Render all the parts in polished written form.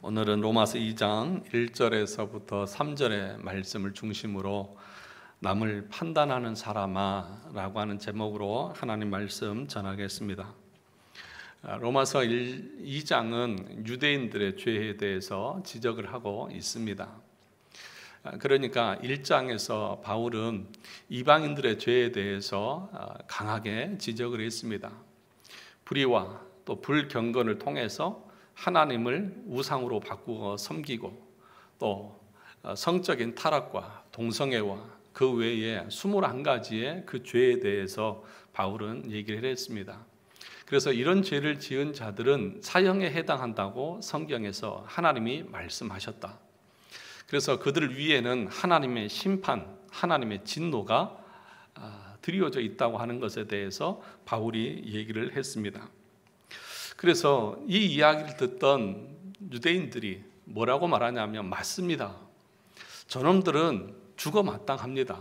오늘은 로마서 2장 1절에서부터 3절의 말씀을 중심으로 남을 판단하는 사람아 라고 하는 제목으로 하나님 말씀 전하겠습니다. 로마서 2장은 유대인들의 죄에 대해서 지적을 하고 있습니다. 그러니까 1장에서 바울은 이방인들의 죄에 대해서 강하게 지적을 했습니다. 불의와 또 불경건을 통해서 하나님을 우상으로 바꾸어 섬기고 또 성적인 타락과 동성애와 그 외에 21가지의 그 죄에 대해서 바울은 얘기를 했습니다. 그래서 이런 죄를 지은 자들은 사형에 해당한다고 성경에서 하나님이 말씀하셨다. 그래서 그들 위에는 하나님의 심판, 하나님의 진노가 드리워져 있다고 하는 것에 대해서 바울이 얘기를 했습니다. 그래서 이 이야기를 듣던 유대인들이 뭐라고 말하냐면, 맞습니다. 저놈들은 죽어 마땅합니다.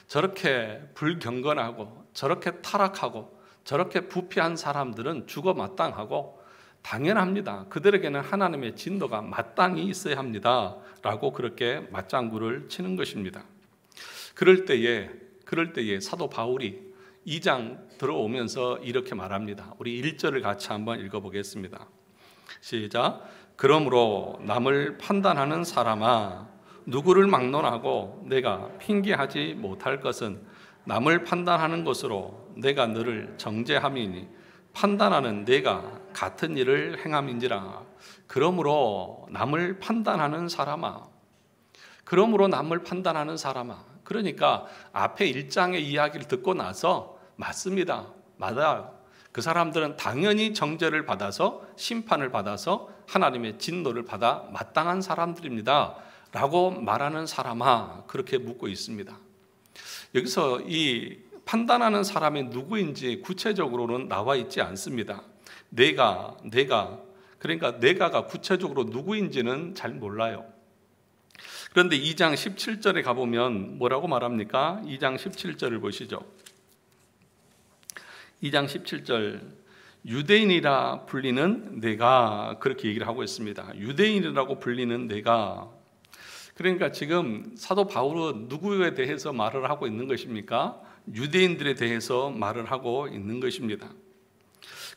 저렇게 불경건하고 저렇게 타락하고 저렇게 부패한 사람들은 죽어 마땅하고 당연합니다. 그들에게는 하나님의 진노가 마땅히 있어야 합니다. 라고 그렇게 맞장구를 치는 것입니다. 그럴 때에 사도 바울이 2장 들어오면서 이렇게 말합니다. 우리 1절을 같이 한번 읽어보겠습니다. 시작. 그러므로 남을 판단하는 사람아, 누구를 막론하고 내가 핑계하지 못할 것은 남을 판단하는 것으로 내가 너를 정죄함이니 판단하는 내가 같은 일을 행함인지라. 그러므로 남을 판단하는 사람아, 그러니까 앞에 1장의 이야기를 듣고 나서 맞습니다. 맞아요. 그 사람들은 당연히 정죄를 받아서 심판을 받아서 하나님의 진노를 받아 마땅한 사람들입니다. 라고 말하는 사람아, 그렇게 묻고 있습니다. 여기서 이 판단하는 사람이 누구인지 구체적으로는 나와 있지 않습니다. 그러니까 내가가 구체적으로 누구인지는 잘 몰라요. 그런데 2장 17절에 가보면 뭐라고 말합니까? 2장 17절을 보시죠. 2장 17절, 유대인이라 불리는 내가, 그렇게 얘기를 하고 있습니다. 유대인이라고 불리는 내가. 그러니까 지금 사도 바울은 누구에 대해서 말을 하고 있는 것입니까? 유대인들에 대해서 말을 하고 있는 것입니다.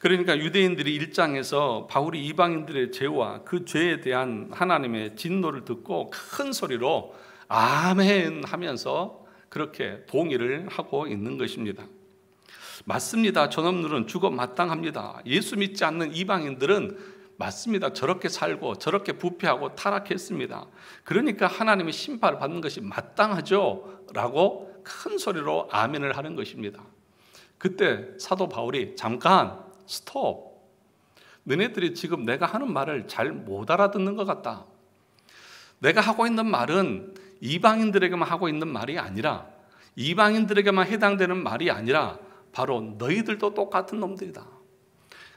그러니까 유대인들이 1장에서 바울이 이방인들의 죄와 그 죄에 대한 하나님의 진노를 듣고 큰 소리로 아멘 하면서 그렇게 동의를 하고 있는 것입니다. 맞습니다. 저놈들은 죽어 마땅합니다. 예수 믿지 않는 이방인들은 맞습니다. 저렇게 살고 저렇게 부패하고 타락했습니다. 그러니까 하나님의 심판을 받는 것이 마땅하죠 라고 큰 소리로 아멘을 하는 것입니다. 그때 사도 바울이 잠깐 스톱, 너네들이 지금 내가 하는 말을 잘 못 알아듣는 것 같다. 내가 하고 있는 말은 이방인들에게만 하고 있는 말이 아니라, 이방인들에게만 해당되는 말이 아니라 바로 너희들도 똑같은 놈들이다.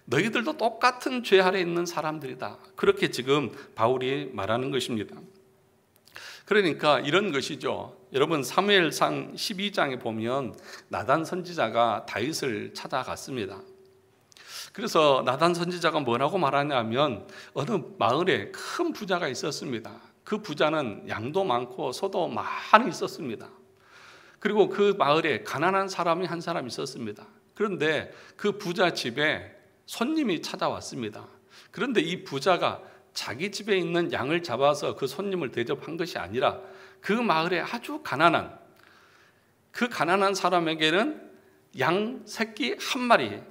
너희들도 똑같은 죄 아래 있는 사람들이다. 그렇게 지금 바울이 말하는 것입니다. 그러니까 이런 것이죠. 여러분, 사무엘상 12장에 보면 나단 선지자가 다윗을 찾아갔습니다. 그래서 나단 선지자가 뭐라고 말하냐면, 어느 마을에 큰 부자가 있었습니다. 그 부자는 양도 많고 소도 많이 있었습니다. 그리고 그 마을에 가난한 사람이 한 사람 있었습니다. 그런데 그 부자 집에 손님이 찾아왔습니다. 그런데 이 부자가 자기 집에 있는 양을 잡아서 그 손님을 대접한 것이 아니라 그 마을에 아주 가난한 사람에게는 양 새끼 한 마리,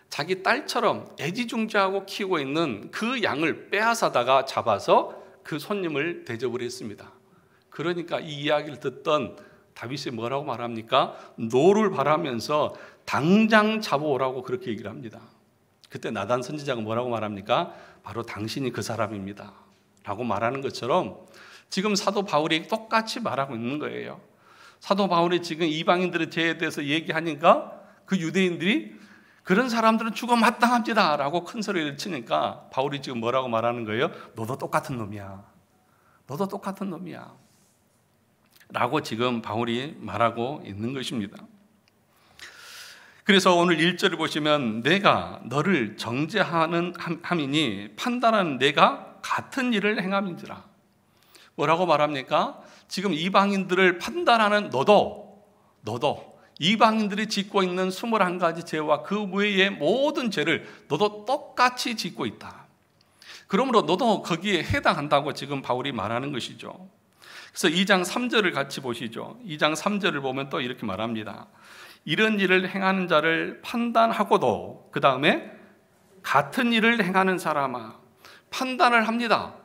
자기 딸처럼 애지중지하고 키우고 있는 그 양을 빼앗아다가 잡아서 그 손님을 대접을 했습니다. 그러니까 이 이야기를 듣던 다윗이 뭐라고 말합니까? 노를 바라면서 당장 잡아오라고 그렇게 얘기를 합니다. 그때 나단 선지자가 뭐라고 말합니까? 바로 당신이 그 사람입니다 라고 말하는 것처럼 지금 사도 바울이 똑같이 말하고 있는 거예요. 사도 바울이 지금 이방인들의 죄에 대해서 얘기하니까 그 유대인들이 그런 사람들은 죽어 마땅합니다 라고 큰 소리를 치니까 바울이 지금 뭐라고 말하는 거예요? 너도 똑같은 놈이야 라고 지금 바울이 말하고 있는 것입니다. 그래서 오늘 1절을 보시면 내가 너를 정죄하는 함이니 판단하는 내가 같은 일을 행함인지라. 뭐라고 말합니까? 지금 이방인들을 판단하는 너도 이방인들이 짓고 있는 21가지 죄와 그 외의 모든 죄를 너도 똑같이 짓고 있다. 그러므로 너도 거기에 해당한다고 지금 바울이 말하는 것이죠. 그래서 2장 3절을 같이 보시죠. 2장 3절을 보면 또 이렇게 말합니다. 이런 일을 행하는 자를 판단하고도, 그 다음에 같은 일을 행하는 사람아, 판단을 합니다.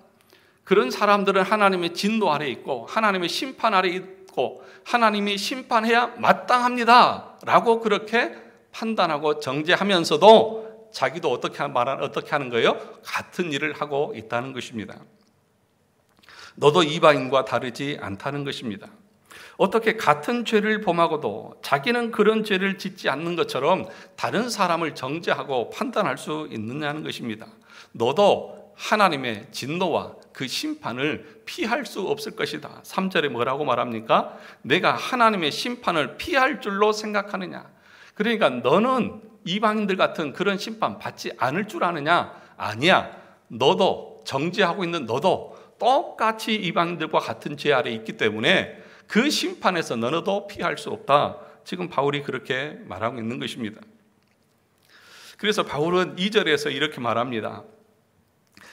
그런 사람들은 하나님의 진노 아래 있고 하나님의 심판 아래 있고 하나님이 심판해야 마땅합니다 라고 그렇게 판단하고 정죄하면서도 자기도 어떻게 하는 거예요? 같은 일을 하고 있다는 것입니다. 너도 이방인과 다르지 않다는 것입니다. 어떻게 같은 죄를 범하고도 자기는 그런 죄를 짓지 않는 것처럼 다른 사람을 정죄하고 판단할 수 있느냐는 것입니다. 너도 하나님의 진노와 그 심판을 피할 수 없을 것이다. 3절에 뭐라고 말합니까? 내가 하나님의 심판을 피할 줄로 생각하느냐. 그러니까 너는 이방인들 같은 그런 심판 받지 않을 줄 아느냐? 아니야. 너도, 정죄하고 있는 너도 똑같이 이방인들과 같은 죄 아래 있기 때문에 그 심판에서 너도 피할 수 없다. 지금 바울이 그렇게 말하고 있는 것입니다. 그래서 바울은 2절에서 이렇게 말합니다.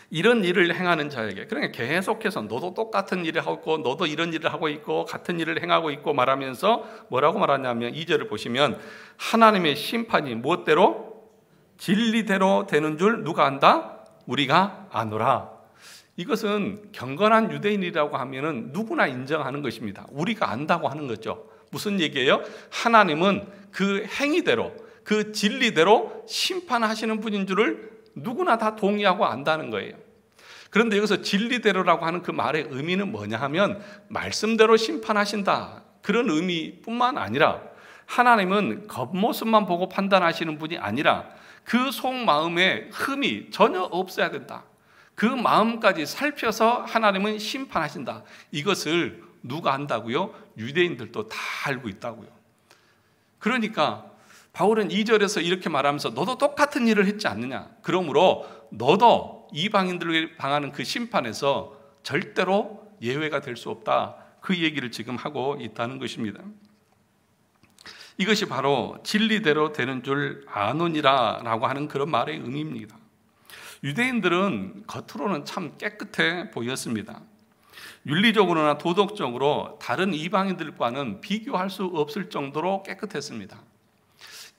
이런 일을 행하는 자에게, 그러니까 계속해서 너도 똑같은 일을 하고 있고 너도 이런 일을 하고 있고 같은 일을 행하고 있고 말하면서 뭐라고 말하냐면 2절을 보시면 하나님의 심판이 무엇대로? 진리대로 되는 줄 누가 안다? 우리가 아노라. 이것은 경건한 유대인이라고 하면은 누구나 인정하는 것입니다. 우리가 안다고 하는 거죠. 무슨 얘기예요? 하나님은 그 행위대로, 그 진리대로 심판하시는 분인 줄을 누구나 다 동의하고 안다는 거예요. 그런데 여기서 진리대로라고 하는 그 말의 의미는 뭐냐 하면 말씀대로 심판하신다, 그런 의미뿐만 아니라 하나님은 겉모습만 보고 판단하시는 분이 아니라 그 속마음에 흠이 전혀 없어야 된다. 그 마음까지 살펴서 하나님은 심판하신다. 이것을 누가 안다고요? 유대인들도 다 알고 있다고요. 그러니까 바울은 2절에서 이렇게 말하면서 너도 똑같은 일을 했지 않느냐. 그러므로 너도 이방인들을 당하는 그 심판에서 절대로 예외가 될 수 없다. 그 얘기를 지금 하고 있다는 것입니다. 이것이 바로 진리대로 되는 줄 아노니라 라고 하는 그런 말의 의미입니다. 유대인들은 겉으로는 참 깨끗해 보였습니다. 윤리적으로나 도덕적으로 다른 이방인들과는 비교할 수 없을 정도로 깨끗했습니다.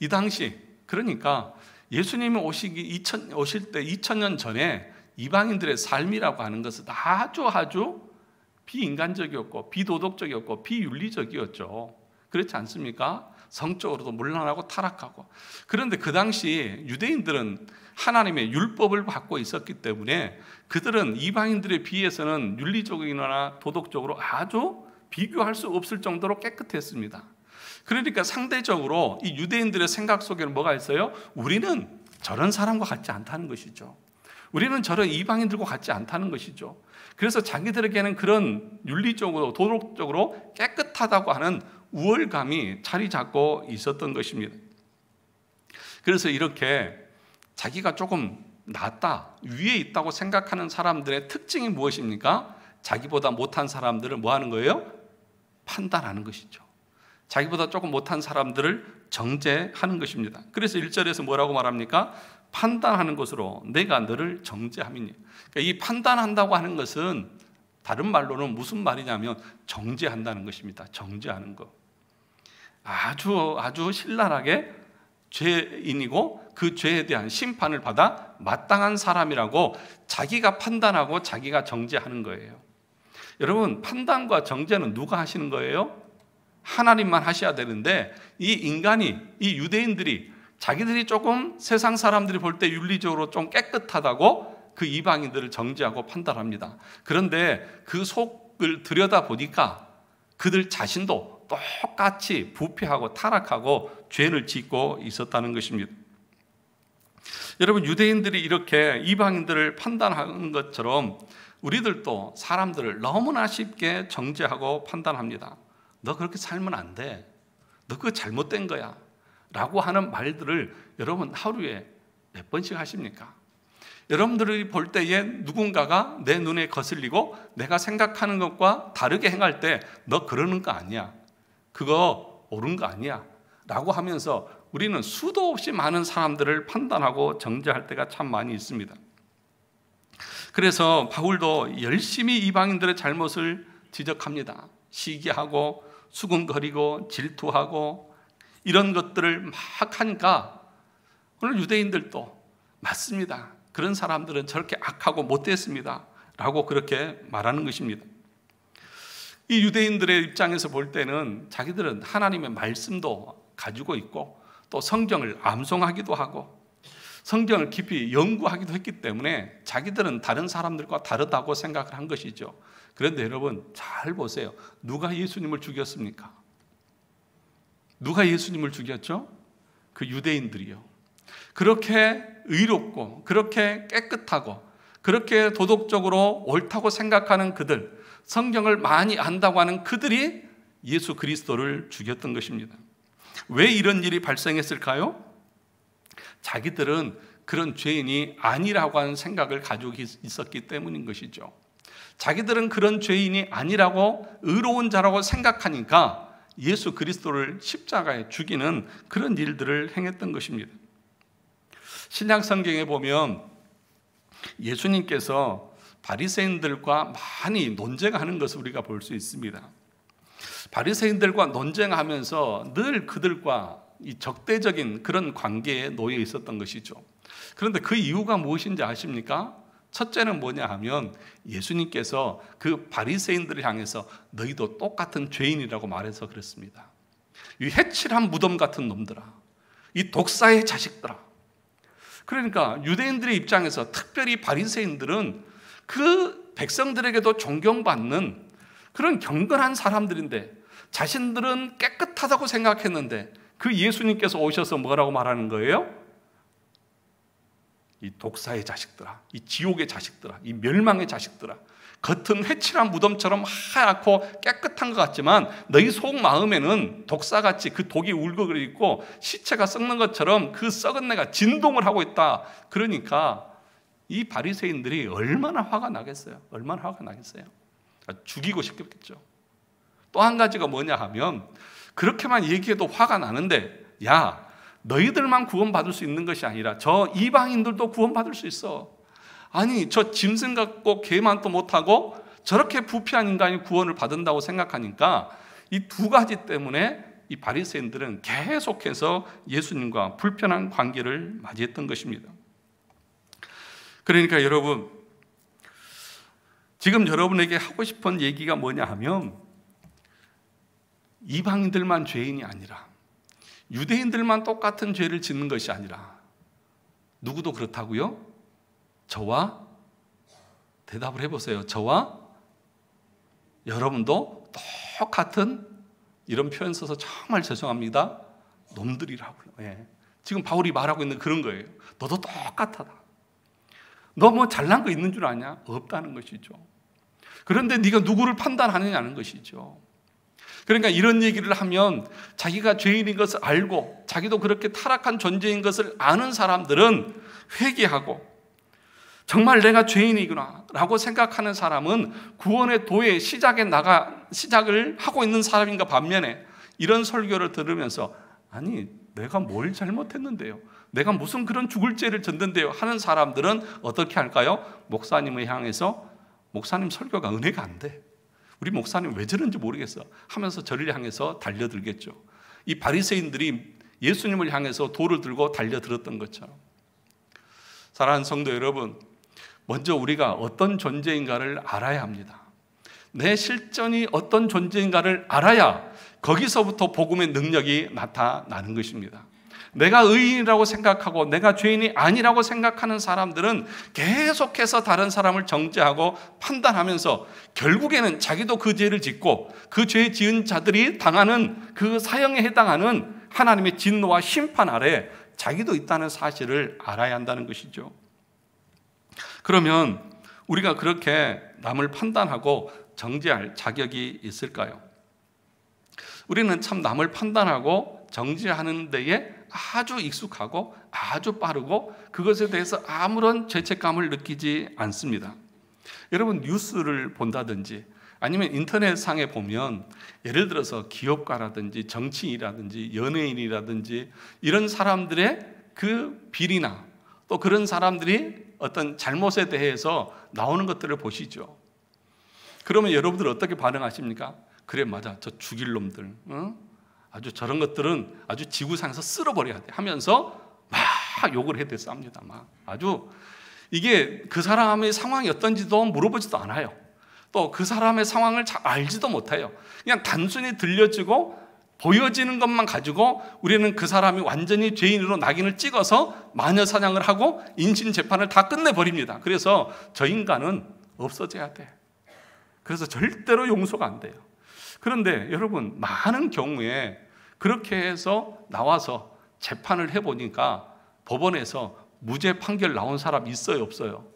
이 당시, 그러니까 예수님이 오실 때 2000년 전에 이방인들의 삶이라고 하는 것은 아주 비인간적이었고 비도덕적이었고 비윤리적이었죠. 그렇지 않습니까? 성적으로도 문란하고 타락하고. 그런데 그 당시 유대인들은 하나님의 율법을 받고 있었기 때문에 그들은 이방인들에 비해서는 윤리적이거나 도덕적으로 아주 비교할 수 없을 정도로 깨끗했습니다. 그러니까 상대적으로 이 유대인들의 생각 속에는 뭐가 있어요? 우리는 저런 사람과 같지 않다는 것이죠. 우리는 저런 이방인들과 같지 않다는 것이죠. 그래서 자기들에게는 그런 윤리적으로 도덕적으로 깨끗하다고 하는 우월감이 자리 잡고 있었던 것입니다. 그래서 이렇게 자기가 조금 낫다, 위에 있다고 생각하는 사람들의 특징이 무엇입니까? 자기보다 못한 사람들을 뭐 하는 거예요? 판단하는 것이죠. 자기보다 조금 못한 사람들을 정죄하는 것입니다. 그래서 1절에서 뭐라고 말합니까? 판단하는 것으로 내가 너를 정죄함이니. 그러니까 이 판단한다고 하는 것은 다른 말로는 무슨 말이냐면 정죄한다는 것입니다. 정죄하는 것. 아주 신랄하게 죄인이고 그 죄에 대한 심판을 받아 마땅한 사람이라고 자기가 판단하고 자기가 정죄하는 거예요. 여러분, 판단과 정죄는 누가 하시는 거예요? 하나님만 하셔야 되는데 이 인간이, 이 유대인들이 자기들이 조금 세상 사람들이 볼 때 윤리적으로 좀 깨끗하다고 그 이방인들을 정죄하고 판단합니다. 그런데 그 속을 들여다보니까 그들 자신도 똑같이 부패하고 타락하고 죄를 짓고 있었다는 것입니다. 여러분, 유대인들이 이렇게 이방인들을 판단하는 것처럼 우리들도 사람들을 너무나 쉽게 정죄하고 판단합니다. 너 그렇게 살면 안 돼. 너 그거 잘못된 거야. 라고 하는 말들을 여러분 하루에 몇 번씩 하십니까? 여러분들이 볼 때에 누군가가 내 눈에 거슬리고 내가 생각하는 것과 다르게 행할 때 너 그러는 거 아니야, 그거 옳은 거 아니야 라고 하면서 우리는 수도 없이 많은 사람들을 판단하고 정죄할 때가 참 많이 있습니다. 그래서 바울도 열심히 이방인들의 잘못을 지적합니다. 시기하고 수군거리고 질투하고 이런 것들을 막 하니까 오늘 유대인들도 맞습니다, 그런 사람들은 저렇게 악하고 못됐습니다 라고 그렇게 말하는 것입니다. 이 유대인들의 입장에서 볼 때는 자기들은 하나님의 말씀도 가지고 있고 또 성경을 암송하기도 하고 성경을 깊이 연구하기도 했기 때문에 자기들은 다른 사람들과 다르다고 생각을 한 것이죠. 그런데 여러분 잘 보세요. 누가 예수님을 죽였습니까? 누가 예수님을 죽였죠? 그 유대인들이요. 그렇게 의롭고 그렇게 깨끗하고 그렇게 도덕적으로 옳다고 생각하는 그들, 성경을 많이 안다고 하는 그들이 예수 그리스도를 죽였던 것입니다. 왜 이런 일이 발생했을까요? 자기들은 그런 죄인이 아니라고 하는 생각을 가지고 있었기 때문인 것이죠. 자기들은 그런 죄인이 아니라고 의로운 자라고 생각하니까 예수 그리스도를 십자가에 죽이는 그런 일들을 행했던 것입니다. 신약 성경에 보면 예수님께서 바리새인들과 많이 논쟁하는 것을 우리가 볼 수 있습니다. 바리새인들과 논쟁하면서 늘 그들과 이 적대적인 그런 관계에 놓여 있었던 것이죠. 그런데 그 이유가 무엇인지 아십니까? 첫째는 뭐냐 하면 예수님께서 그 바리새인들을 향해서 너희도 똑같은 죄인이라고 말해서 그렇습니다. 이 해칠한 무덤 같은 놈들아, 이 독사의 자식들아. 그러니까 유대인들의 입장에서 특별히 바리새인들은 그 백성들에게도 존경받는 그런 경건한 사람들인데 자신들은 깨끗하다고 생각했는데 그 예수님께서 오셔서 뭐라고 말하는 거예요? 이 독사의 자식들아, 이 지옥의 자식들아, 이 멸망의 자식들아, 겉은 해칠한 무덤처럼 하얗고 깨끗한 것 같지만 너희 속 마음에는 독사같이 그 독이 울긋거리고 있고 시체가 썩는 것처럼 그 썩은 내가 진동을 하고 있다. 그러니까 이 바리새인들이 얼마나 화가 나겠어요? 얼마나 화가 나겠어요? 죽이고 싶겠죠. 또 한 가지가 뭐냐 하면 그렇게만 얘기해도 화가 나는데 야, 너희들만 구원받을 수 있는 것이 아니라 저 이방인들도 구원받을 수 있어. 아니 저 짐승 같고 개만도 못하고 저렇게 부패한 인간이 구원을 받는다고 생각하니까 이 두 가지 때문에 이 바리새인들은 계속해서 예수님과 불편한 관계를 맞이했던 것입니다. 그러니까 여러분, 지금 여러분에게 하고 싶은 얘기가 뭐냐 하면 이방인들만 죄인이 아니라 유대인들만 똑같은 죄를 짓는 것이 아니라 누구도 그렇다고요? 저와 대답을 해보세요. 저와 여러분도 똑같은, 이런 표현 써서 정말 죄송합니다, 놈들이라고요. 예. 지금 바울이 말하고 있는 그런 거예요. 너도 똑같하다. 너 뭐 잘난 거 있는 줄 아냐? 없다는 것이죠. 그런데 네가 누구를 판단하느냐는 것이죠. 그러니까 이런 얘기를 하면 자기가 죄인인 것을 알고 자기도 그렇게 타락한 존재인 것을 아는 사람들은 회개하고 정말 내가 죄인이구나 라고 생각하는 사람은 구원의 도의 시작을 하고 있는 사람인가 반면에 이런 설교를 들으면서 아니 내가 뭘 잘못했는데요, 내가 무슨 그런 죽을 죄를 졌는데요 하는 사람들은 어떻게 할까요? 목사님을 향해서 목사님 설교가 은혜가 안 돼, 우리 목사님 왜 저런지 모르겠어 하면서 저를 향해서 달려들겠죠. 이 바리새인들이 예수님을 향해서 돌을 들고 달려들었던 것처럼. 사랑하는 성도 여러분, 먼저 우리가 어떤 존재인가를 알아야 합니다. 내 실존이 어떤 존재인가를 알아야 거기서부터 복음의 능력이 나타나는 것입니다. 내가 의인이라고 생각하고 내가 죄인이 아니라고 생각하는 사람들은 계속해서 다른 사람을 정죄하고 판단하면서 결국에는 자기도 그 죄를 짓고 그 죄 지은 자들이 당하는 그 사형에 해당하는 하나님의 진노와 심판 아래 자기도 있다는 사실을 알아야 한다는 것이죠. 그러면 우리가 그렇게 남을 판단하고 정죄할 자격이 있을까요? 우리는 참 남을 판단하고 정죄하는 데에 아주 익숙하고 아주 빠르고 그것에 대해서 아무런 죄책감을 느끼지 않습니다. 여러분 뉴스를 본다든지 아니면 인터넷상에 보면 예를 들어서 기업가라든지 정치인이라든지 연예인이라든지 이런 사람들의 그 비리나 또 그런 사람들이 어떤 잘못에 대해서 나오는 것들을 보시죠. 그러면 여러분들 어떻게 반응하십니까? 그래 맞아 저 죽일 놈들 아주 저런 것들은 아주 지구상에서 쓸어버려야 돼 하면서 막 욕을 해댔습니다. 막 아주 이게 그 사람의 상황이 어떤지도 물어보지도 않아요. 또 그 사람의 상황을 잘 알지도 못해요. 그냥 단순히 들려지고 보여지는 것만 가지고 우리는 그 사람이 완전히 죄인으로 낙인을 찍어서 마녀 사냥을 하고 인신 재판을 다 끝내버립니다. 그래서 저 인간은 없어져야 돼. 그래서 절대로 용서가 안 돼요. 그런데 여러분 많은 경우에 그렇게 해서 나와서 재판을 해보니까 법원에서 무죄 판결 나온 사람 있어요 없어요?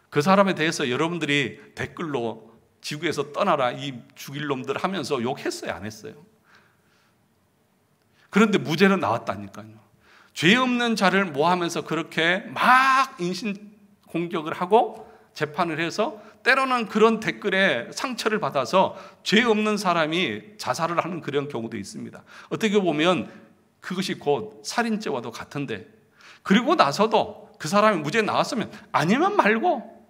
그 사람에 대해서 여러분들이 댓글로 지구에서 떠나라 이 죽일 놈들 하면서 욕했어요 안 했어요? 그런데 무죄는 나왔다니까요. 죄 없는 자를 모하면서 그렇게 막 인신 공격을 하고 재판을 해서 때로는 그런 댓글에 상처를 받아서 죄 없는 사람이 자살을 하는 그런 경우도 있습니다. 어떻게 보면 그것이 곧 살인죄와도 같은데 그리고 나서도 그 사람이 무죄 나왔으면 아니면 말고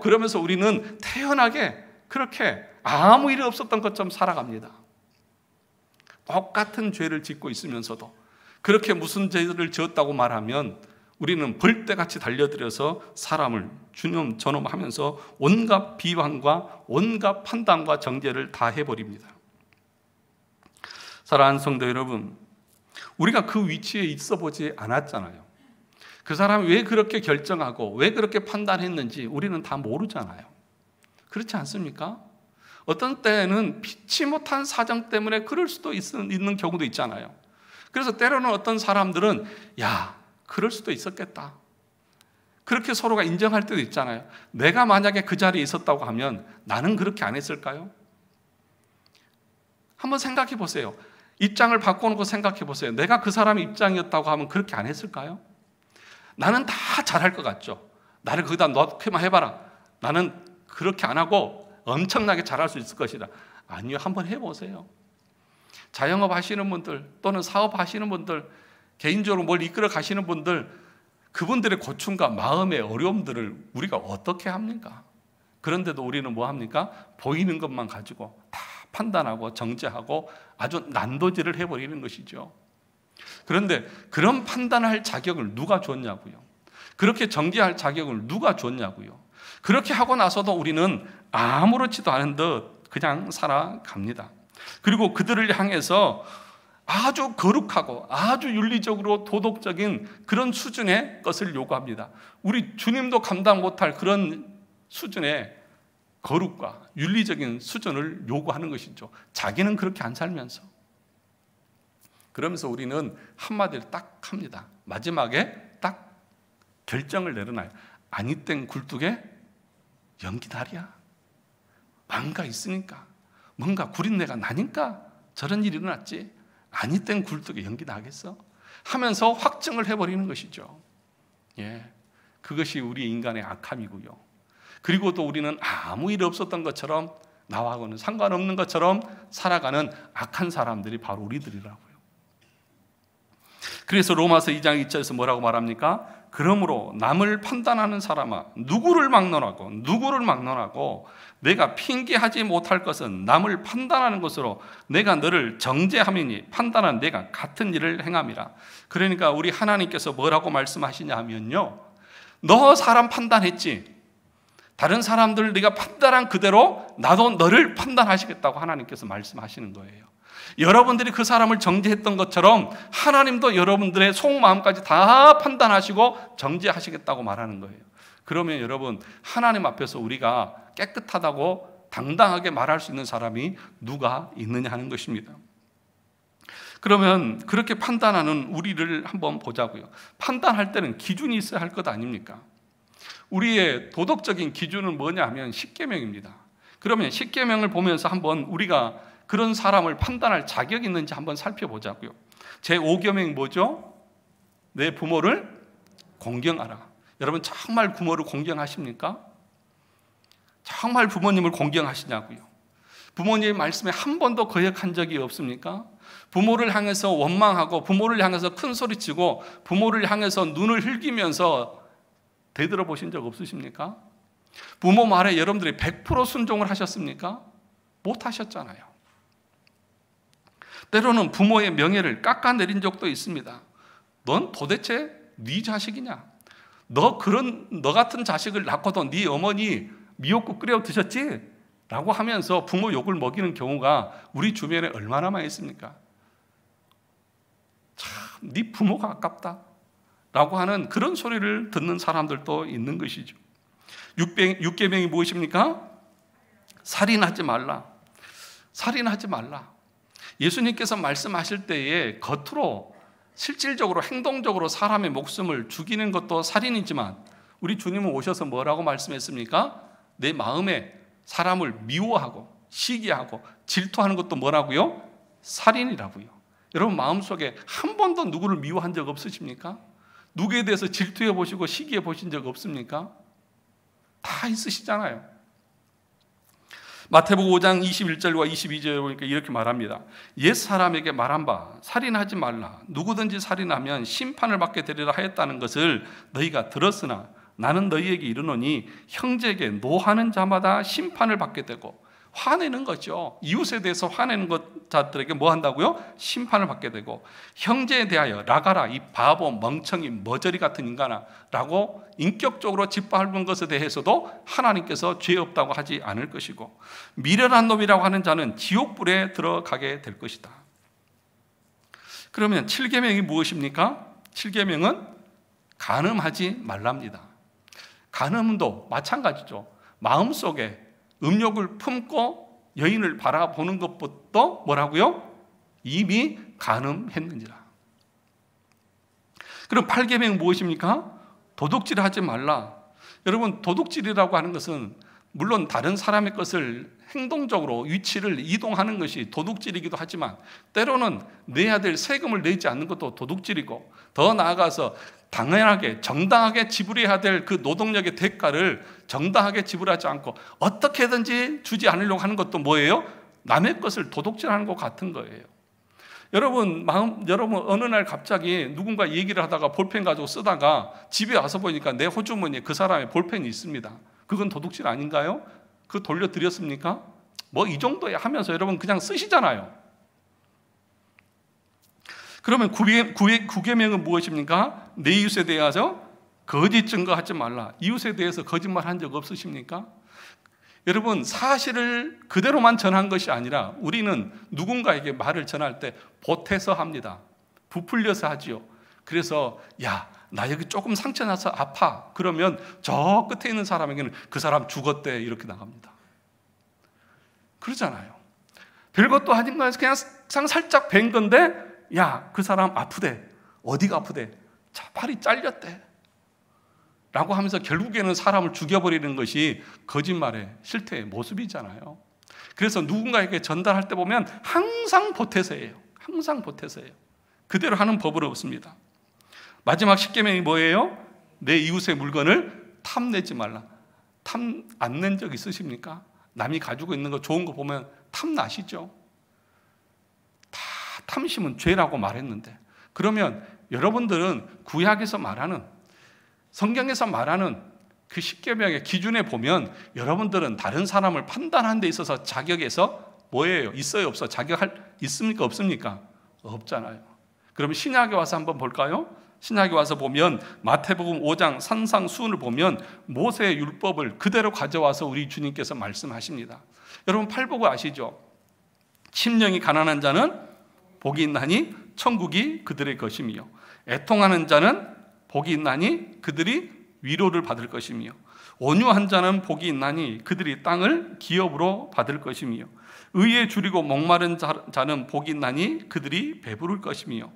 그러면서 우리는 태연하게 그렇게 아무 일이 없었던 것처럼 살아갑니다. 똑같은 죄를 짓고 있으면서도 그렇게 무슨 죄를 지었다고 말하면 우리는 벌떼같이 달려들어서 사람을 주님 전엄하면서 온갖 비방과 온갖 판단과 정죄를 다 해버립니다. 사랑하는 성도 여러분, 우리가 그 위치에 있어 보지 않았잖아요. 그 사람이 왜 그렇게 결정하고 왜 그렇게 판단했는지 우리는 다 모르잖아요. 그렇지 않습니까? 어떤 때는 피치 못한 사정 때문에 그럴 수도 있는 경우도 있잖아요. 그래서 때로는 어떤 사람들은 야, 그럴 수도 있었겠다. 그렇게 서로가 인정할 때도 있잖아요. 내가 만약에 그 자리에 있었다고 하면 나는 그렇게 안 했을까요? 한번 생각해 보세요. 입장을 바꿔놓고 생각해 보세요. 내가 그 사람의 입장이었다고 하면 그렇게 안 했을까요? 나는 다 잘할 것 같죠. 나를 거기다 넣기만 해봐라. 나는 그렇게 안 하고 엄청나게 잘할 수 있을 것이다. 아니요, 한번 해보세요. 자영업 하시는 분들 또는 사업 하시는 분들, 개인적으로 뭘 이끌어 가시는 분들, 그분들의 고충과 마음의 어려움들을 우리가 어떻게 합니까? 그런데도 우리는 뭐 합니까? 보이는 것만 가지고 다 판단하고 정죄하고 아주 난도질을 해버리는 것이죠. 그런데 그런 판단할 자격을 누가 줬냐고요? 그렇게 정죄할 자격을 누가 줬냐고요? 그렇게 하고 나서도 우리는 아무렇지도 않은 듯 그냥 살아갑니다. 그리고 그들을 향해서 아주 거룩하고 아주 윤리적으로 도덕적인 그런 수준의 것을 요구합니다. 우리 주님도 감당 못할 그런 수준의 거룩과 윤리적인 수준을 요구하는 것이죠. 자기는 그렇게 안 살면서. 그러면서 우리는 한마디를 딱 합니다. 마지막에 딱 결정을 내려놔요. 아니 땐 굴뚝에 연기날이야. 뭔가 있으니까, 뭔가 구린내가 나니까 저런 일이 일어났지. 아니 땐 굴뚝에 연기 나겠어? 하면서 확증을 해버리는 것이죠. 예, 그것이 우리 인간의 악함이고요. 그리고 또 우리는 아무 일 없었던 것처럼 나하고는 상관없는 것처럼 살아가는 악한 사람들이 바로 우리들이라고요. 그래서 로마서 2장 2절에서 뭐라고 말합니까? 그러므로 남을 판단하는 사람아 누구를 막론하고 내가 핑계하지 못할 것은 남을 판단하는 것으로 내가 너를 정죄함이니 판단한 내가 같은 일을 행함이라. 그러니까 우리 하나님께서 뭐라고 말씀하시냐 하면요, 너 사람 판단했지? 다른 사람들 네가 판단한 그대로 나도 너를 판단하시겠다고 하나님께서 말씀하시는 거예요. 여러분들이 그 사람을 정죄했던 것처럼 하나님도 여러분들의 속마음까지 다 판단하시고 정죄하시겠다고 말하는 거예요. 그러면 여러분, 하나님 앞에서 우리가 깨끗하다고 당당하게 말할 수 있는 사람이 누가 있느냐 하는 것입니다. 그러면 그렇게 판단하는 우리를 한번 보자고요. 판단할 때는 기준이 있어야 할 것 아닙니까? 우리의 도덕적인 기준은 뭐냐 하면 십계명입니다. 그러면 십계명을 보면서 한번 우리가 그런 사람을 판단할 자격이 있는지 한번 살펴보자고요. 제5계명이 뭐죠? 내 부모를 공경하라. 여러분 정말 부모를 공경하십니까? 정말 부모님을 공경하시냐고요. 부모님의 말씀에 한 번도 거역한 적이 없습니까? 부모를 향해서 원망하고 부모를 향해서 큰 소리치고 부모를 향해서 눈을 흘기면서 대들어보신 적 없으십니까? 부모 말에 여러분들이 100% 순종을 하셨습니까? 못하셨잖아요. 때로는 부모의 명예를 깎아내린 적도 있습니다. 넌 도대체 네 자식이냐? 너 같은 자식을 낳고도 네 어머니 미역국 끓여 드셨지? 라고 하면서 부모 욕을 먹이는 경우가 우리 주변에 얼마나 많이 있습니까? 참, 네 부모가 아깝다 라고 하는 그런 소리를 듣는 사람들도 있는 것이죠. 6계명이 무엇입니까? 살인하지 말라. 살인하지 말라. 예수님께서 말씀하실 때에 겉으로 실질적으로 행동적으로 사람의 목숨을 죽이는 것도 살인이지만 우리 주님은 오셔서 뭐라고 말씀했습니까? 내 마음에 사람을 미워하고 시기하고 질투하는 것도 뭐라고요? 살인이라고요. 여러분 마음속에 한 번도 누구를 미워한 적 없으십니까? 누구에 대해서 질투해 보시고 시기해 보신 적 없습니까? 다 있으시잖아요. 마태복음 5장 21절과 22절에 보니까 이렇게 말합니다. 옛 사람에게 말한 바 살인하지 말라. 누구든지 살인하면 심판을 받게 되리라 하였다는 것을 너희가 들었으나 나는 너희에게 이르노니 형제에게 노하는 자마다 심판을 받게 되고, 화내는 거죠. 이웃에 대해서 화내는 자들에게 뭐 한다고요? 심판을 받게 되고, 형제에 대하여 나가라 이 바보 멍청이 머저리 같은 인간아 라고 인격적으로 짓밟은 것에 대해서도 하나님께서 죄 없다고 하지 않을 것이고, 미련한 놈이라고 하는 자는 지옥불에 들어가게 될 것이다. 그러면 7계명이 무엇입니까? 7계명은 간음하지 말랍니다. 간음도 마찬가지죠. 마음속에 음욕을 품고 여인을 바라보는 것부터 뭐라고요? 이미 간음했는지라. 그럼 8계명은 무엇입니까? 도둑질하지 말라. 여러분 도둑질이라고 하는 것은 물론 다른 사람의 것을 행동적으로 위치를 이동하는 것이 도둑질이기도 하지만 때로는 내야 될 세금을 내지 않는 것도 도둑질이고, 더 나아가서 당연하게 정당하게 지불해야 될 그 노동력의 대가를 정당하게 지불하지 않고 어떻게든지 주지 않으려고 하는 것도 뭐예요? 남의 것을 도둑질하는 것 같은 거예요. 여러분 어느 날 갑자기 누군가 얘기를 하다가 볼펜 가지고 쓰다가 집에 와서 보니까 내 호주머니에 그 사람의 볼펜이 있습니다. 그건 도둑질 아닌가요? 그거 돌려드렸습니까? 뭐 이 정도야 하면서 여러분 그냥 쓰시잖아요. 그러면 9계명은 무엇입니까? 내 이웃에 대해서 거짓 증거하지 말라. 이웃에 대해서 거짓말 한 적 없으십니까? 여러분 사실을 그대로만 전한 것이 아니라 우리는 누군가에게 말을 전할 때 보태서 합니다. 부풀려서 하지요. 그래서 야, 나 여기 조금 상처 나서 아파. 그러면 저 끝에 있는 사람에게는 그 사람 죽었대 이렇게 나갑니다. 그러잖아요. 별것도 아닌 거에서 그냥 살짝 뵌 건데 야, 그 사람 아프대. 어디가 아프대? 자, 팔이 잘렸대. 라고 하면서 결국에는 사람을 죽여버리는 것이 거짓말의 실태의 모습이잖아요. 그래서 누군가에게 전달할 때 보면 항상 보태서 해요. 항상 보태서 해요. 그대로 하는 법은 없습니다. 마지막 10계명이 뭐예요? 내 이웃의 물건을 탐내지 말라. 탐 안 낸 적 있으십니까? 남이 가지고 있는 거 좋은 거 보면 탐나시죠? 다 탐심은 죄라고 말했는데, 그러면 여러분들은 구약에서 말하는, 성경에서 말하는 그 10계명의 기준에 보면 여러분들은 다른 사람을 판단하는 데 있어서 자격에서 뭐예요? 있어요? 없어? 있습니까? 없습니까? 없잖아요. 그럼 신약에 와서 한번 볼까요? 신약에 와서 보면 마태복음 5장 산상수훈을 보면 모세의 율법을 그대로 가져와서 우리 주님께서 말씀하십니다. 여러분 팔복을 아시죠? 심령이 가난한 자는 복이 있나니 천국이 그들의 것이며, 애통하는 자는 복이 있나니 그들이 위로를 받을 것이며, 온유한 자는 복이 있나니 그들이 땅을 기업으로 받을 것이며, 의에 줄이고 목마른 자는 복이 있나니 그들이 배부를 것이며,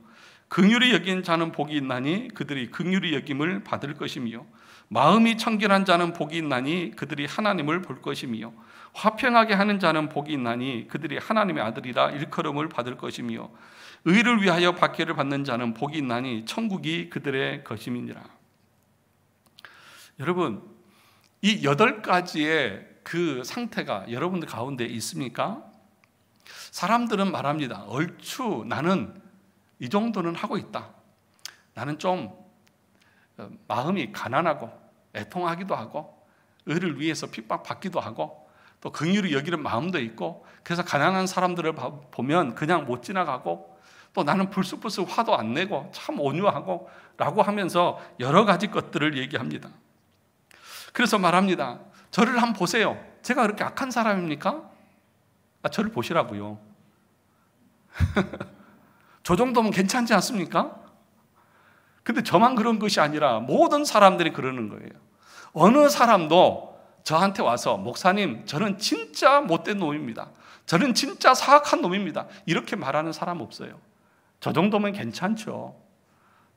긍휼히 여긴 자는 복이 있나니 그들이 긍휼히 여김을 받을 것이며, 마음이 청결한 자는 복이 있나니 그들이 하나님을 볼 것이며 화평하게 하는 자는 복이 있나니 그들이 하나님의 아들이라 일컬음을 받을 것이며 의를 위하여 박해를 받는 자는 복이 있나니 천국이 그들의 것임이니라. 여러분, 이 8가지의 그 상태가 여러분들 가운데 있습니까? 사람들은 말합니다. 얼추 나는 이 정도는 하고 있다. 나는 좀 마음이 가난하고 애통하기도 하고 의를 위해서 핍박받기도 하고 또 긍휼히 여기는 마음도 있고 그래서 가난한 사람들을 보면 그냥 못 지나가고 또 나는 불쑥불쑥 화도 안 내고 참 온유하고 라고 하면서 여러 가지 것들을 얘기합니다. 그래서 말합니다. 저를 한번 보세요. 제가 그렇게 악한 사람입니까? 저를 보시라고요. 저 정도면 괜찮지 않습니까? 근데 저만 그런 것이 아니라 모든 사람들이 그러는 거예요. 어느 사람도 저한테 와서 목사님, 저는 진짜 못된 놈입니다. 저는 진짜 사악한 놈입니다. 이렇게 말하는 사람 없어요. 저 정도면 괜찮죠.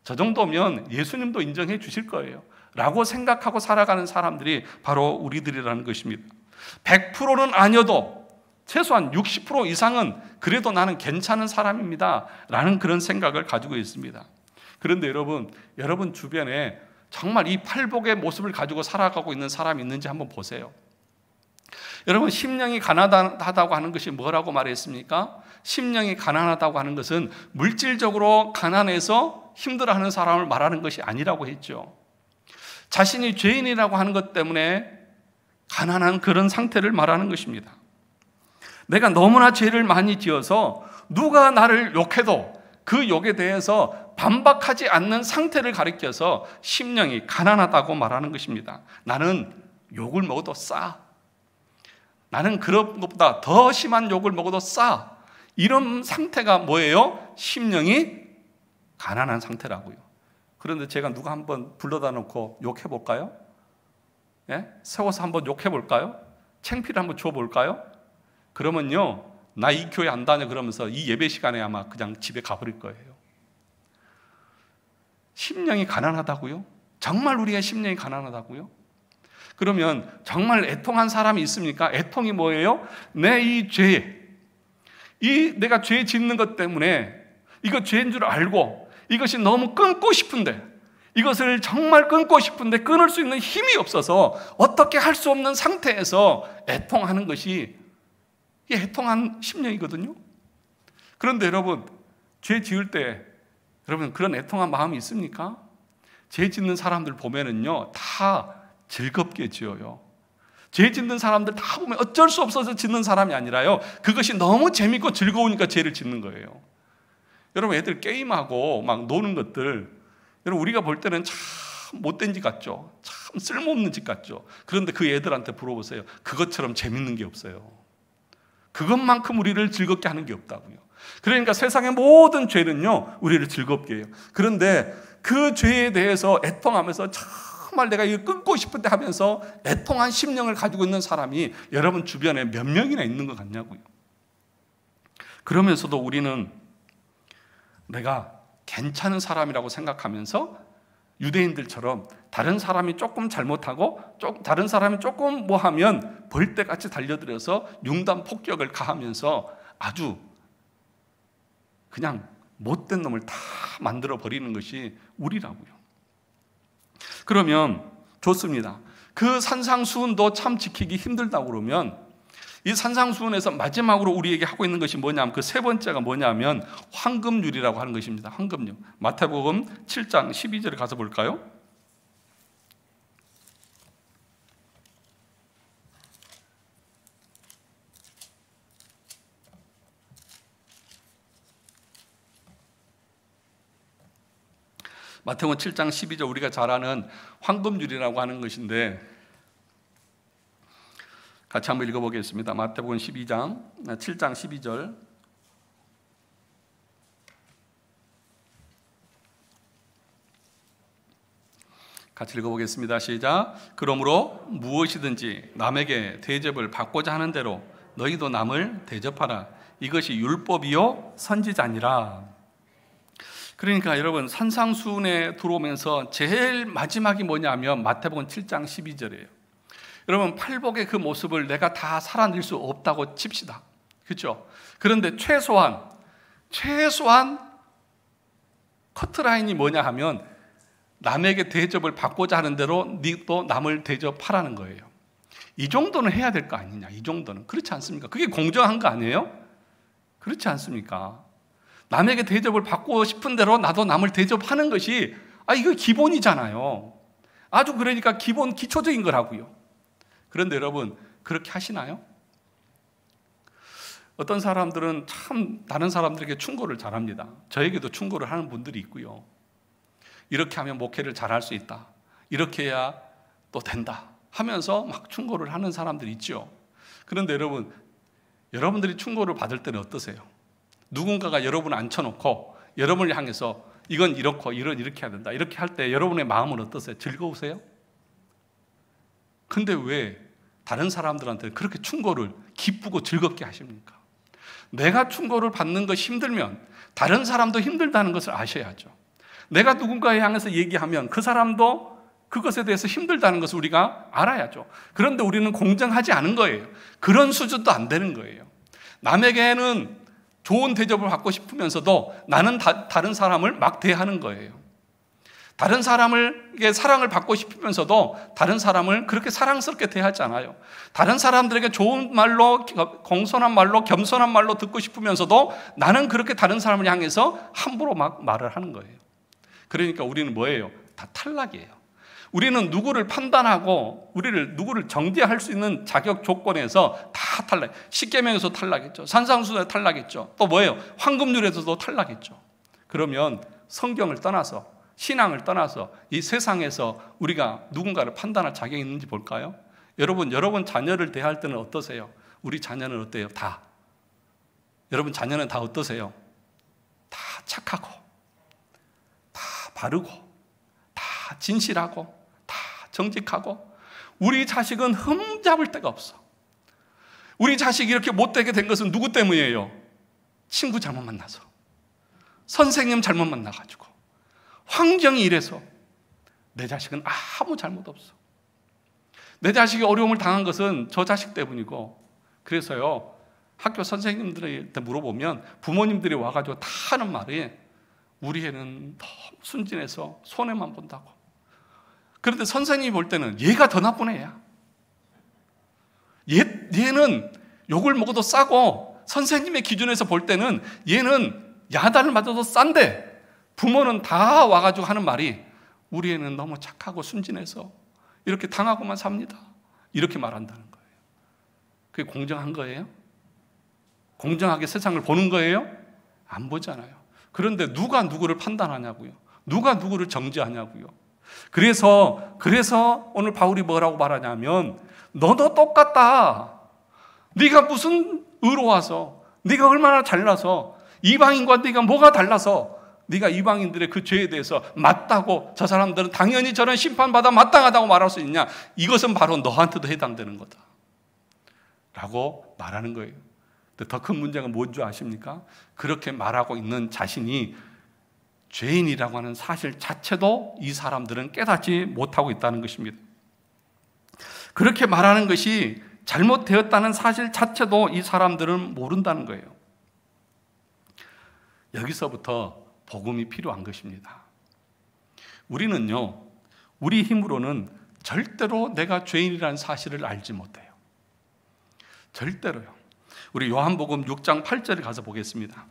저 정도면 예수님도 인정해 주실 거예요. 라고 생각하고 살아가는 사람들이 바로 우리들이라는 것입니다. 100%는 아니어도 최소한 60% 이상은 그래도 나는 괜찮은 사람입니다. 라는 그런 생각을 가지고 있습니다. 그런데 여러분 주변에 정말 이 팔복의 모습을 가지고 살아가고 있는 사람이 있는지 한번 보세요. 여러분, 심령이 가난하다고 하는 것이 뭐라고 말했습니까? 심령이 가난하다고 하는 것은 물질적으로 가난해서 힘들어하는 사람을 말하는 것이 아니라고 했죠. 자신이 죄인이라고 하는 것 때문에 가난한 그런 상태를 말하는 것입니다. 내가 너무나 죄를 많이 지어서 누가 나를 욕해도 그 욕에 대해서 반박하지 않는 상태를 가리켜서 심령이 가난하다고 말하는 것입니다. 나는 욕을 먹어도 싸. 나는 그런 것보다 더 심한 욕을 먹어도 싸. 이런 상태가 뭐예요? 심령이 가난한 상태라고요. 그런데 제가 누가 한번 불러다 놓고 욕해볼까요? 예? 세워서 한번 욕해볼까요? 창피를 한번 줘볼까요? 그러면요, 나 이 교회 안 다녀 그러면서 이 예배 시간에 아마 그냥 집에 가버릴 거예요. 심령이 가난하다고요? 정말 우리의 심령이 가난하다고요? 그러면 정말 애통한 사람이 있습니까? 애통이 뭐예요? 내 이 죄, 내가 죄 짓는 것 때문에 이거 죄인 줄 알고 이것이 너무 끊고 싶은데, 이것을 정말 끊고 싶은데 끊을 수 있는 힘이 없어서 어떻게 할 수 없는 상태에서 애통하는 것이 이게 애통한 심령이거든요. 그런데 여러분, 죄 지을 때 여러분 그런 애통한 마음이 있습니까? 죄 짓는 사람들 보면은요, 다 즐겁게 지어요. 죄 짓는 사람들 다 보면 어쩔 수 없어서 짓는 사람이 아니라요, 그것이 너무 재밌고 즐거우니까 죄를 짓는 거예요. 여러분, 애들 게임하고 막 노는 것들, 여러분 우리가 볼 때는 참 못된 짓 같죠. 참 쓸모없는 짓 같죠. 그런데 그 애들한테 물어보세요. 그것처럼 재밌는 게 없어요. 그것만큼 우리를 즐겁게 하는 게 없다고요. 그러니까 세상의 모든 죄는요, 우리를 즐겁게 해요. 그런데 그 죄에 대해서 애통하면서 정말 내가 이거 끊고 싶은데 하면서 애통한 심령을 가지고 있는 사람이 여러분 주변에 몇 명이나 있는 것 같냐고요. 그러면서도 우리는 내가 괜찮은 사람이라고 생각하면서 유대인들처럼 다른 사람이 조금 잘못하고 다른 사람이 조금 뭐 하면 벌떼같이 달려들어서 융단 폭격을 가하면서 아주 그냥 못된 놈을 다 만들어 버리는 것이 우리라고요. 그러면 좋습니다. 그 산상수훈도 참 지키기 힘들다고 그러면 이 산상수훈에서 마지막으로 우리에게 하고 있는 것이 뭐냐면, 그 세 번째가 뭐냐면 황금률이라고 하는 것입니다. 황금률. 마태복음 7장 12절에 가서 볼까요? 마태복음 7장 12절, 우리가 잘 아는 황금률이라고 하는 것인데 같이 한번 읽어보겠습니다. 마태복음 7장 12절. 같이 읽어보겠습니다. 시작. 그러므로 무엇이든지 남에게 대접을 받고자 하는 대로 너희도 남을 대접하라. 이것이 율법이요 선지자니라. 그러니까 여러분, 산상수훈에 들어오면서 제일 마지막이 뭐냐면 마태복음 7장 12절이에요. 여러분, 팔복의 그 모습을 내가 다 살아낼 수 없다고 칩시다. 그렇죠? 그런데 최소한 커트라인이 뭐냐 하면 남에게 대접을 받고자 하는 대로 또 남을 대접하라는 거예요. 이 정도는 해야 될 거 아니냐, 이 정도는. 그렇지 않습니까? 그게 공정한 거 아니에요? 그렇지 않습니까? 남에게 대접을 받고 싶은 대로 나도 남을 대접하는 것이 이거 기본이잖아요. 아주 그러니까 기본 기초적인 거라고요. 그런데 여러분, 그렇게 하시나요? 어떤 사람들은 참 다른 사람들에게 충고를 잘합니다. 저에게도 충고를 하는 분들이 있고요. 이렇게 하면 목회를 잘할 수 있다, 이렇게 해야 또 된다 하면서 막 충고를 하는 사람들이 있죠. 그런데 여러분, 여러분들이 충고를 받을 때는 어떠세요? 누군가가 여러분을 앉혀놓고 여러분을 향해서 이건 이렇고 이렇게 해야 된다, 이렇게 할 때 여러분의 마음은 어떠세요? 즐거우세요? 근데 왜 다른 사람들한테 그렇게 충고를 기쁘고 즐겁게 하십니까? 내가 충고를 받는 것이 힘들면 다른 사람도 힘들다는 것을 아셔야죠. 내가 누군가에 향해서 얘기하면 그 사람도 그것에 대해서 힘들다는 것을 우리가 알아야죠. 그런데 우리는 공정하지 않은 거예요. 그런 수준도 안 되는 거예요. 남에게는 좋은 대접을 받고 싶으면서도 나는 다른 사람을 막 대하는 거예요. 다른 사람에게 사랑을 받고 싶으면서도 다른 사람을 그렇게 사랑스럽게 대하지 않아요. 다른 사람들에게 좋은 말로, 공손한 말로, 겸손한 말로 듣고 싶으면서도 나는 그렇게 다른 사람을 향해서 함부로 막 말을 하는 거예요. 그러니까 우리는 뭐예요? 다 탈락이에요. 우리는 누구를 판단하고 누구를 정죄할 수 있는 자격 조건에서 다 탈락. 십계명에서 탈락했죠. 산상수훈에 탈락했죠. 또 뭐예요? 황금률에서도 탈락했죠. 그러면 성경을 떠나서, 신앙을 떠나서 이 세상에서 우리가 누군가를 판단할 자격이 있는지 볼까요? 여러분 자녀를 대할 때는 어떠세요? 우리 자녀는 어때요? 여러분 자녀는 다 어떠세요? 다 착하고, 다 바르고, 다 진실하고, 다 정직하고. 우리 자식은 흠잡을 데가 없어. 우리 자식이 이렇게 못되게 된 것은 누구 때문이에요? 친구 잘못 만나서, 선생님 잘못 만나가지고, 환경이 이래서. 내 자식은 아무 잘못 없어. 내 자식이 어려움을 당한 것은 저 자식 때문이고. 그래서요, 학교 선생님들한테 물어보면 부모님들이 와가지고 다 하는 말이 우리 애는 너무 순진해서 손해만 본다고. 그런데 선생님이 볼 때는 얘가 더 나쁜 애야. 얘는 욕을 먹어도 싸고, 선생님의 기준에서 볼 때는 얘는 야단을 맞아도 싼데, 부모는 다 와가지고 하는 말이 우리 애는 너무 착하고 순진해서 이렇게 당하고만 삽니다, 이렇게 말한다는 거예요. 그게 공정한 거예요? 공정하게 세상을 보는 거예요? 안 보잖아요. 그런데 누가 누구를 판단하냐고요? 누가 누구를 정죄하냐고요? 그래서 오늘 바울이 뭐라고 말하냐면, 너도 똑같다. 네가 무슨 의로와서, 네가 얼마나 잘나서, 이방인과 네가 뭐가 달라서 네가 이방인들의 그 죄에 대해서 맞다고, 저 사람들은 당연히 저런 심판받아 마땅하다고 말할 수 있냐? 이것은 바로 너한테도 해당되는 거다 라고 말하는 거예요. 근데 더 큰 문제가 뭔 줄 아십니까? 그렇게 말하고 있는 자신이 죄인이라고 하는 사실 자체도 이 사람들은 깨닫지 못하고 있다는 것입니다. 그렇게 말하는 것이 잘못되었다는 사실 자체도 이 사람들은 모른다는 거예요. 여기서부터 복음이 필요한 것입니다. 우리는요, 우리 힘으로는 절대로 내가 죄인이라는 사실을 알지 못해요. 절대로요. 우리 요한복음 6장 8절에 가서 보겠습니다.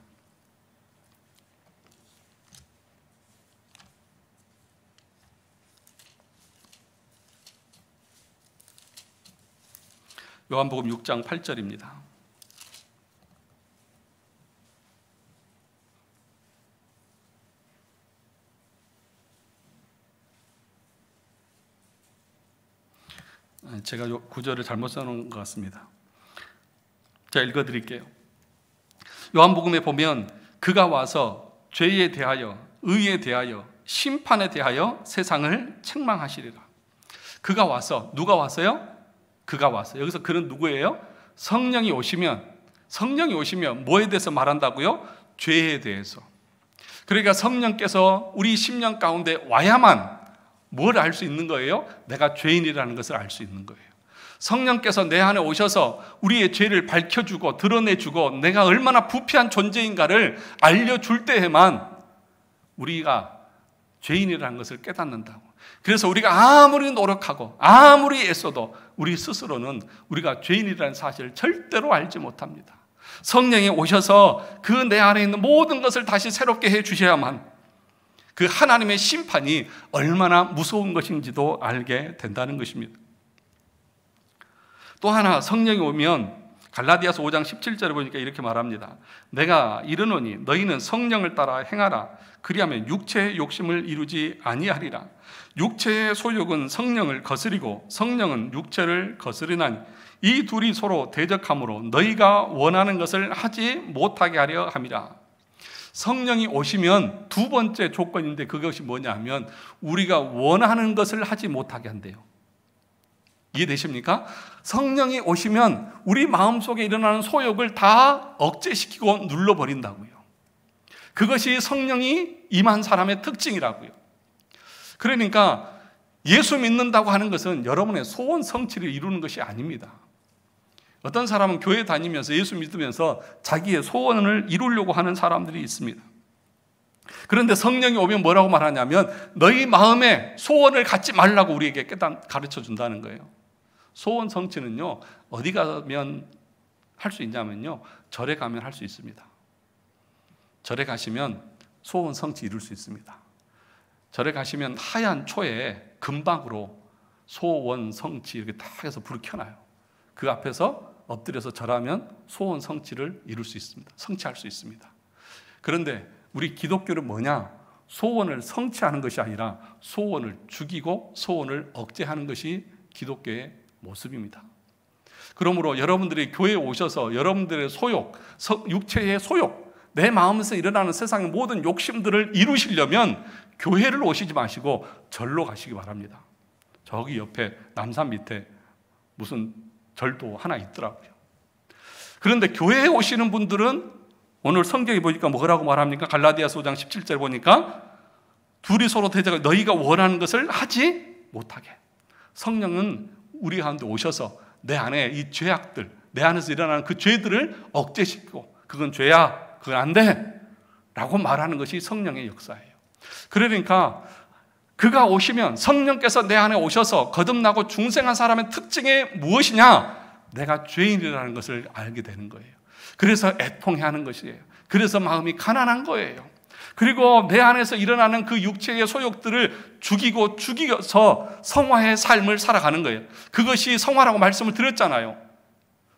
요한복음 6장 8절입니다. 제가 구절을 잘못 써놓은 것 같습니다. 제가 읽어드릴게요. 요한복음에 보면 그가 와서 죄에 대하여, 의에 대하여, 심판에 대하여 세상을 책망하시리라. 그가 와서, 누가 왔어요? 그가 와서. 여기서 그는 누구예요? 성령이 오시면 뭐에 대해서 말한다고요? 죄에 대해서. 그러니까 성령께서 우리 심령 가운데 와야만 뭘 알 수 있는 거예요? 내가 죄인이라는 것을 알 수 있는 거예요. 성령께서 내 안에 오셔서 우리의 죄를 밝혀주고 드러내주고 내가 얼마나 부패한 존재인가를 알려줄 때에만 우리가 죄인이라는 것을 깨닫는다고. 그래서 우리가 아무리 노력하고 아무리 애써도 우리 스스로는 우리가 죄인이라는 사실을 절대로 알지 못합니다. 성령이 오셔서 그 내 안에 있는 모든 것을 다시 새롭게 해주셔야만 그 하나님의 심판이 얼마나 무서운 것인지도 알게 된다는 것입니다. 또 하나, 성령이 오면 갈라디아서 5장 17절에 보니까 이렇게 말합니다. 내가 이르노니 너희는 성령을 따라 행하라. 그리하면 육체의 욕심을 이루지 아니하리라. 육체의 소욕은 성령을 거스리고 성령은 육체를 거스리나니 이 둘이 서로 대적하므로 너희가 원하는 것을 하지 못하게 하려 함이라. 성령이 오시면 두 번째 조건인데 그것이 뭐냐 하면 우리가 원하는 것을 하지 못하게 한대요. 이해되십니까? 성령이 오시면 우리 마음속에 일어나는 소욕을 다 억제시키고 눌러버린다고요. 그것이 성령이 임한 사람의 특징이라고요. 그러니까 예수 믿는다고 하는 것은 여러분의 소원 성취를 이루는 것이 아닙니다. 어떤 사람은 교회 다니면서 예수 믿으면서 자기의 소원을 이루려고 하는 사람들이 있습니다. 그런데 성령이 오면 뭐라고 말하냐면 너희 마음에 소원을 갖지 말라고 우리에게 가르쳐 준다는 거예요. 소원 성취는요, 어디 가면 할 수 있냐면요, 절에 가면 할 수 있습니다. 절에 가시면 소원 성취 이룰 수 있습니다. 절에 가시면 하얀 초에 금박으로 소원 성취 이렇게 딱 해서 불을 켜놔요. 그 앞에서 엎드려서 절하면 소원 성취를 이룰 수 있습니다. 성취할 수 있습니다. 그런데 우리 기독교는 뭐냐? 소원을 성취하는 것이 아니라 소원을 죽이고 소원을 억제하는 것이 기독교의 모습입니다. 그러므로 여러분들이 교회에 오셔서 여러분들의 소욕, 육체의 소욕, 내 마음에서 일어나는 세상의 모든 욕심들을 이루시려면 교회를 오시지 마시고 절로 가시기 바랍니다. 저기 옆에 남산 밑에 무슨 절도 하나 있더라고요. 그런데 교회에 오시는 분들은 오늘 성경에 보니까 뭐라고 말합니까? 갈라디아서 5장 17절 보니까 둘이 서로 대적하여 너희가 원하는 것을 하지 못하게. 성령은 우리 가운데 오셔서 내 안에 이 죄악들, 내 안에서 일어나는 그 죄들을 억제시키고 그건 죄야, 그건 안 돼 라고 말하는 것이 성령의 역사예요. 그러니까 그가 오시면 성령께서 내 안에 오셔서 거듭나고 중생한 사람의 특징이 무엇이냐? 내가 죄인이라는 것을 알게 되는 거예요. 그래서 애통해하는 것이에요. 그래서 마음이 가난한 거예요. 그리고 내 안에서 일어나는 그 육체의 소욕들을 죽이고서 성화의 삶을 살아가는 거예요. 그것이 성화라고 말씀을 드렸잖아요.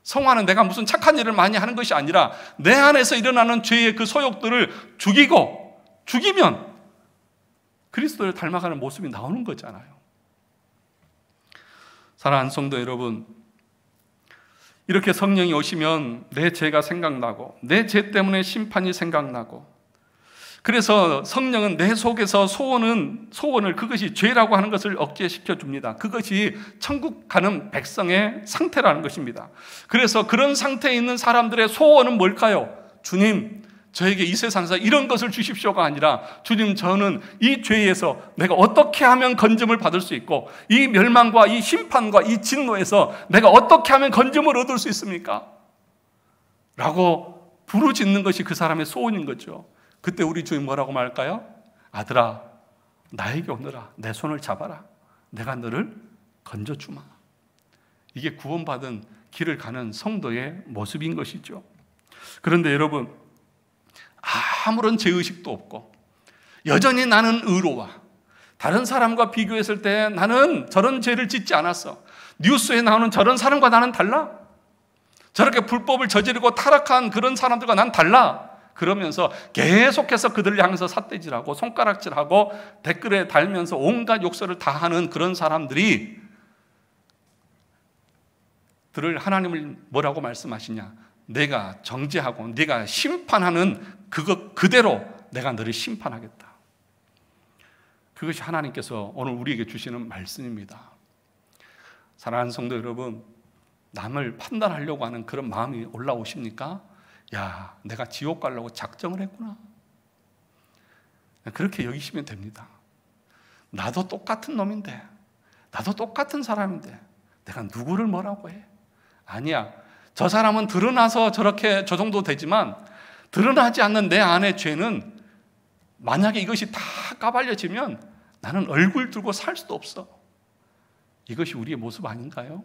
성화는 내가 무슨 착한 일을 많이 하는 것이 아니라 내 안에서 일어나는 죄의 그 소욕들을 죽이면 그리스도를 닮아가는 모습이 나오는 거잖아요. 사랑하는 성도 여러분, 이렇게 성령이 오시면 내 죄가 생각나고 내 죄 때문에 심판이 생각나고, 그래서 성령은 내 속에서 소원을 그것이 죄라고 하는 것을 억제시켜 줍니다. 그것이 천국 가는 백성의 상태라는 것입니다. 그래서 그런 상태에 있는 사람들의 소원은 뭘까요? 주님, 저에게 이 세상에서 이런 것을 주십시오가 아니라 주님, 저는 이 죄에서 내가 어떻게 하면 건짐을 받을 수 있고 이 멸망과 이 심판과 이 진노에서 내가 어떻게 하면 건짐을 얻을 수 있습니까? 라고 부르짖는 것이 그 사람의 소원인 거죠. 그때 우리 주님 뭐라고 말할까요? 아들아, 나에게 오너라. 내 손을 잡아라. 내가 너를 건져주마. 이게 구원받은 길을 가는 성도의 모습인 것이죠. 그런데 여러분, 아무런 죄의식도 없고 여전히 나는 의로워. 다른 사람과 비교했을 때 나는 저런 죄를 짓지 않았어. 뉴스에 나오는 저런 사람과 나는 달라. 저렇게 불법을 저지르고 타락한 그런 사람들과 난 달라. 그러면서 계속해서 그들을 향해서 삿대질하고 손가락질하고 댓글에 달면서 온갖 욕설을 다 하는 그런 사람들이 들을 하나님을 뭐라고 말씀하시냐? 내가 정죄하고 네가 심판하는 그것 그대로 내가 너를 심판하겠다. 그것이 하나님께서 오늘 우리에게 주시는 말씀입니다. 사랑하는 성도 여러분, 남을 판단하려고 하는 그런 마음이 올라오십니까? 야, 내가 지옥 가려고 작정을 했구나. 그렇게 여기시면 됩니다. 나도 똑같은 놈인데, 나도 똑같은 사람인데 내가 누구를 뭐라고 해? 아니야. 저 사람은 드러나서 저렇게 저 정도 되지만 드러나지 않는 내 안의 죄는 만약에 이것이 다 까발려지면 나는 얼굴 들고 살 수도 없어. 이것이 우리의 모습 아닌가요?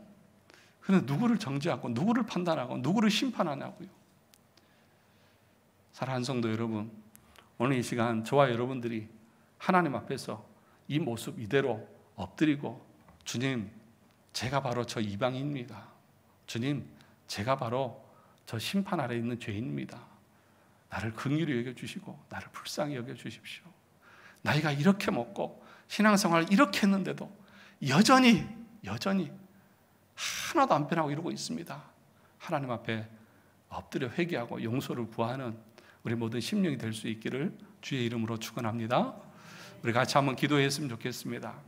그런데 누구를 정죄하고 누구를 판단하고 누구를 심판하냐고요. 사랑하는 성도 여러분, 오늘 이 시간 저와 여러분들이 하나님 앞에서 이 모습 이대로 엎드리고, 주님, 제가 바로 저 이방인입니다. 주님, 제가 바로 저 심판 아래 있는 죄인입니다. 나를 긍휼히 여겨주시고 나를 불쌍히 여겨주십시오. 나이가 이렇게 먹고 신앙생활을 이렇게 했는데도 여전히 하나도 안 변하고 이러고 있습니다. 하나님 앞에 엎드려 회개하고 용서를 구하는 우리 모든 심령이 될 수 있기를 주의 이름으로 축원합니다. 우리 같이 한번 기도했으면 좋겠습니다.